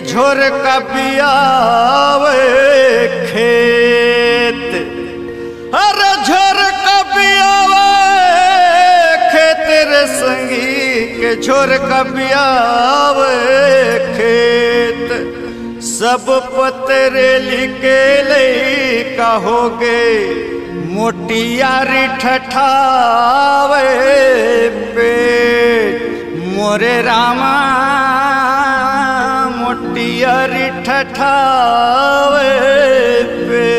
झोर का पियावे खेत, अरे झोर का पियावे खेत रे संगी के झोर का पियावे खेत। सब पतरेली के ले कहोगे मोटियारी ठठावे पेट मोरे रामा मोटियारी ठठावे पेट।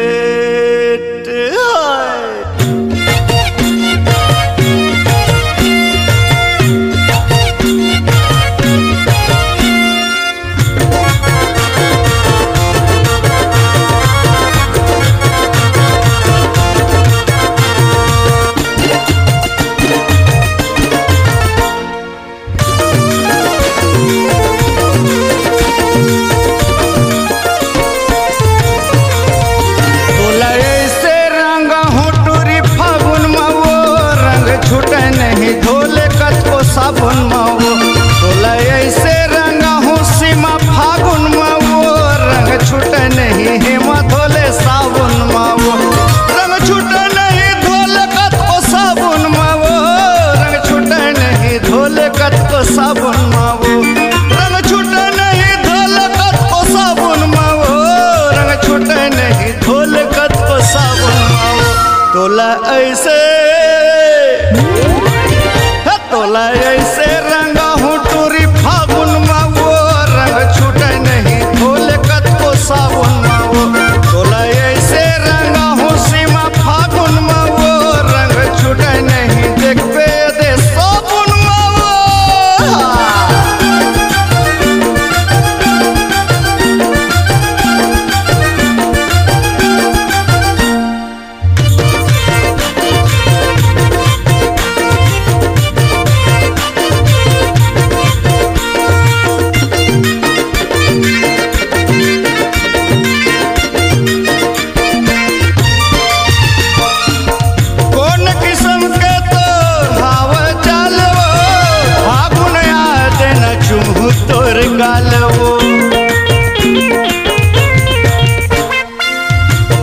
साबुन मावो तोला ऐसे रंगा हूँ सीमा फागुन मावो रंग छूटे नहीं हेमा धोले साबुन मावो रंग छूटे नहीं धोले कत को साबुन मावो रंग छूटे नहीं धोले कत को साबुन मावो रंग छूटे नहीं धोले कत को साबुन मावो रंग छूटे नहीं धोले कत को साबुन मावो तोला ऐसे तोला ऐसे रंगा हूँ टूरी फागुन मावो रंग छूटे नहीं धोले कत को साबुन मावो तोला ऐसे रंगा हूँ सीमा फागुन मावो रंग छूटे नहीं देखबे दे साबुन मावो। तोर गालवो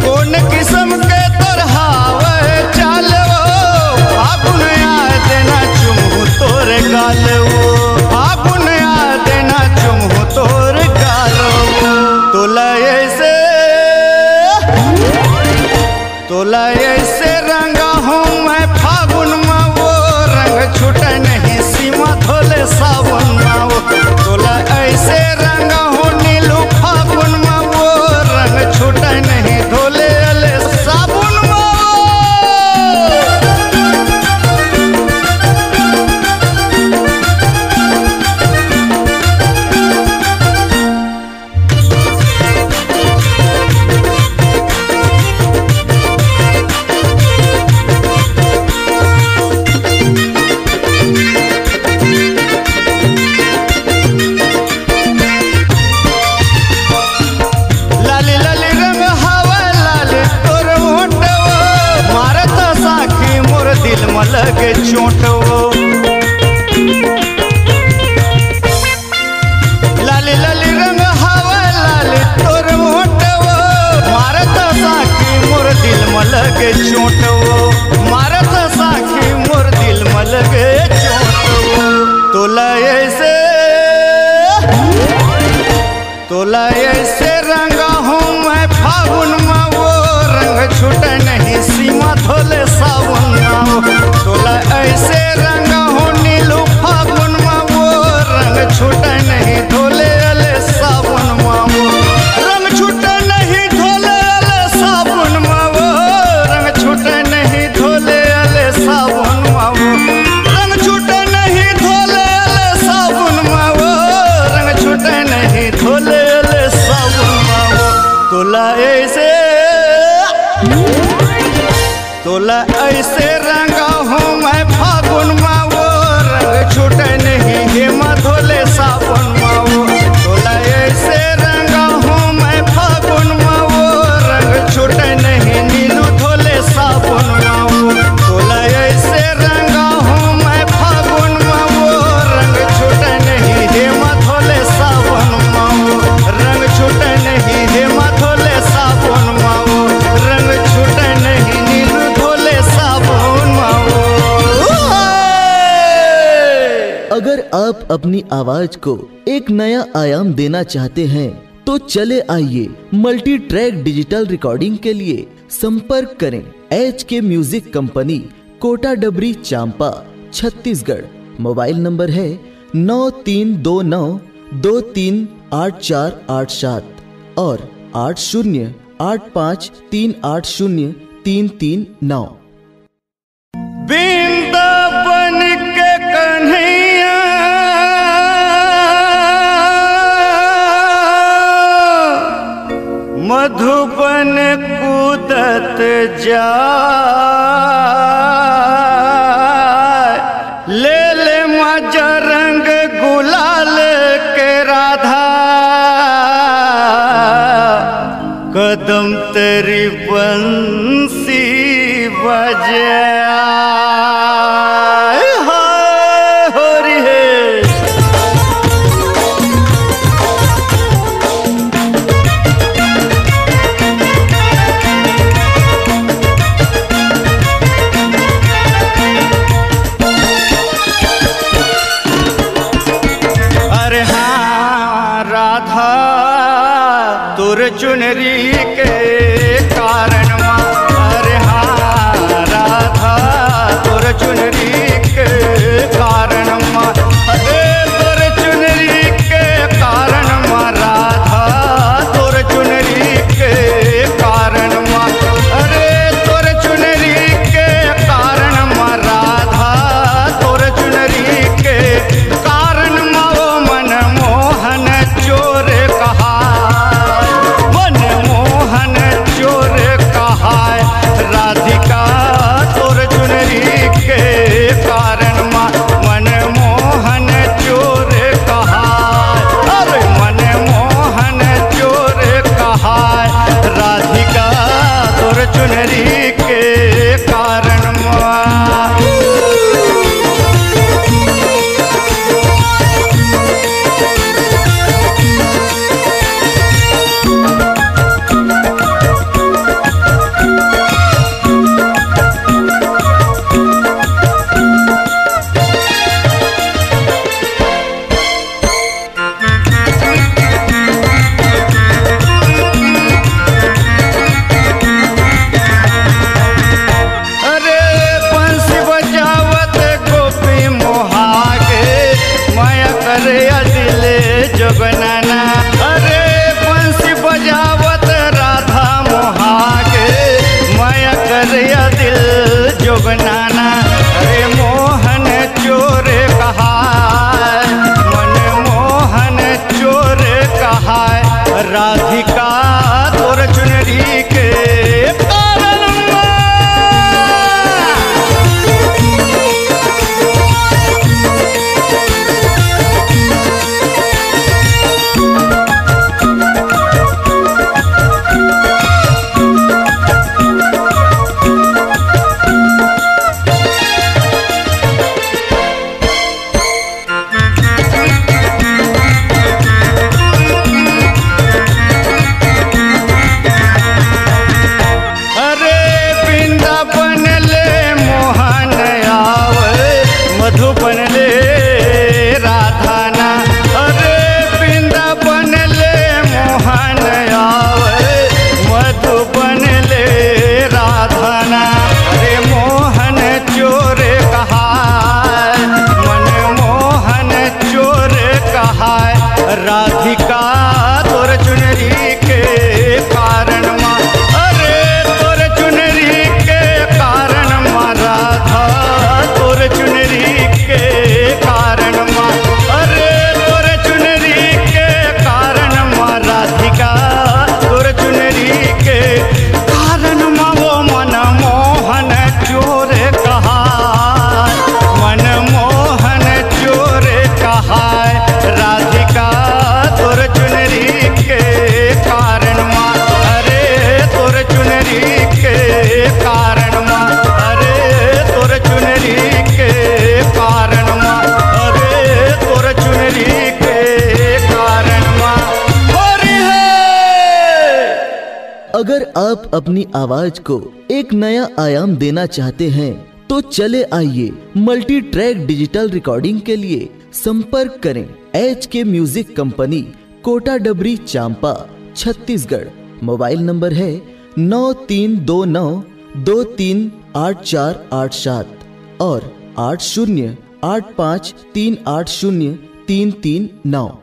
कौन किस्म के तोर हावे चालवो फागुन याद ना चुमू तोर गालवो फागुन याद ना चुमू तोर गालवो तोला ऐसे रंगा हूँ मैं फागुन मावो रंग छूटे नहीं सीमा धोले साबुन मावो तोला ऐसे रंगा हूँ नीलू फागुन मावो रंग छूटे नहीं धोले अले साबुन मावो। लगे चोटवो लाली लाली रंग हवा लाली तोर मोटवो मारत साखी मोर दिल में लगे चोटवो मारत साखी मोर दिल में लगे चोटवो तोला ऐसे रंगा हूँ मैं फागुन मावो रंग छूटे नहीं सीमा धोले साबुन मावो तोला ऐसे रंगा हूँ नीलू फागुन मावो रंग छूटे नहीं धोले अले साबुन मावो रंग छूटे नहीं धोले अले साबुन मावो रंग छूटे नहीं धोले अले साबुन मावो रंग छूटे नहीं धोले अले साबुन मावो रंग छूटे नहीं धोले अले साबुन मावो तोला ऐसे रंगा हूँ मैं फागुन मावो रंग छूटे नहीं हेमा धोले साबुन आप अपनी आवाज को एक नया आयाम देना चाहते हैं तो चले आइए मल्टी ट्रैक डिजिटल रिकॉर्डिंग के लिए संपर्क करें HK म्यूजिक कंपनी, कोटा डबरी, चांपा, छत्तीसगढ़। मोबाइल नंबर है 9329238487 और 8085380339। वृंदावन के कन्हैया मधुबन कूदत जाए, ले ले मजा रंग गुलाल के राधा, कदम तेरी बंसी बजे। चुनरी के कारण अरे हाँ राधा, तोर चुनरी के कारण अरे तोर चुनरी के कारण राधा, तोर चुनरी के कारण अरे तोर चुनरी के कारण राधा, तोर चुनरी के कारण वो मनमोहन चोर कहा, राधिका तोर चुनरी के कारण मनमोहन चोर कहा, अरे मनमोहन चोर कहा, राधिका तोर चुनरी के कारण। जोगनाना अरे बंसी बजावत राधा मोहागे, माया करया दिल जोगनाना, अरे मोहन चोर कहा, मनमोहन चोर कहा, राधिका तोर चुनरी के कारण। मधुबन ले राधाना, अरे वृंदावन ले मोहन आवे, मधुबन ले राधाना, अरे मोहन चोर कहा, मनमोहन चोर कहा, राधिका तोर चुनरी के कारण अरे तोर चुनरी के कारण राधा, तोर चुनरी के कारण अरे तोर चुनरी के कारण राधिका, तोर चुनरी के कारण वो मनमोहन चोर कहा, मनमोहन चोर कहा, राधिका तोर चुनरी के कारण अरे तोर चुनरी के कारण, अरे तोर चुनरी के कारण, अरे तोर चुनरी के कारण। अगर आप अपनी आवाज को एक नया आयाम देना चाहते हैं तो चले आइए मल्टी ट्रैक डिजिटल रिकॉर्डिंग के लिए संपर्क करें HK म्यूजिक कंपनी, कोटा डबरी, चांपा, छत्तीसगढ़। मोबाइल नंबर है 9329238487 और 8085380339।